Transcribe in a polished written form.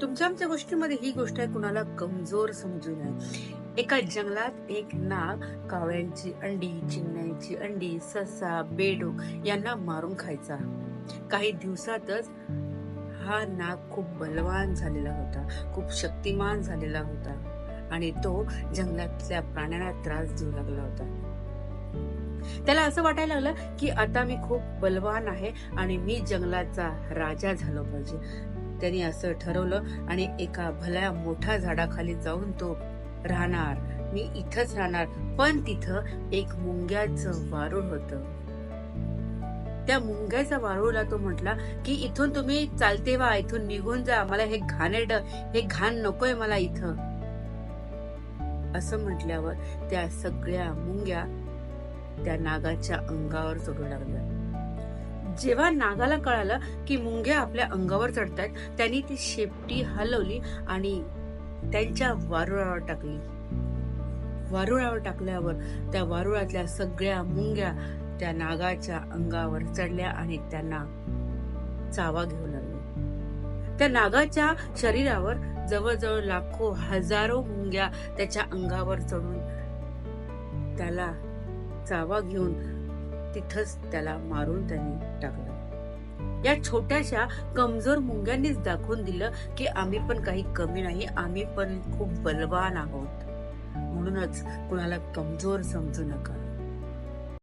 तुमच्या आमच्या गोष्टीमध्ये ही गोष्ट आहे, कुणाला कमजोर समजू नये. एका जंगलात एक नाग कावळ्यांची अंडी, चिमण्यांची अंडी, ससा, बेडूक यांना मारून खायचा. काही दिवसातच हा नाग खूप बलवान झालेला होता, खूप शक्तिमान झालेला होता आणि तो जंगलातल्या प्राण्यांना त्रास देऊ लागला होता. त्याला असं वाटायला लागलं की आता मी खूप बलवान आहे आणि मी जंगलाचा राजा झालो पाहिजे. त्यांनी असं ठरवलं आणि एका भल्या मोठ्या झाडाखाली जाऊन तो राहणार. मी इथंच राहणार. पण तिथं एक मुंग्याचं वारूळ होतं. त्या मुंग्याच्या वारूळला तो म्हटला की इथून तुम्ही चालते वा, इथून निघून जा, मला हे घाण नकोय मला इथं. असं म्हटल्यावर त्या सगळ्या मुंग्या त्या नागाच्या अंगावर चढू लागल्या. जेव्हा नागाला कळालं की मुंग्या आपल्या अंगावर चढतायत, त्यांनी ती शेपटी हलवली आणि त्यांच्या वारुळावर टाकली. वारुळावर टाकल्यावर त्या वारुळातल्या सगळ्या मुंग्या त्या नागाच्या अंगावर चढल्या आणि त्यांना चावा घेऊ लागल्या. त्या नागाच्या शरीरावर जवळजवळ लाखो हजारो मुंग्या त्याच्या अंगावर चढून त्याला चावा घेऊन तिथंच त्याला मारून त्यांनी टाकलं. या छोट्याशा कमजोर मुंग्यांनीच दाखवून दिलं की आम्ही पण काही कमी नाही, आम्ही पण खूप बलवान आहोत. म्हणूनच कुणाला कमजोर समजू नका.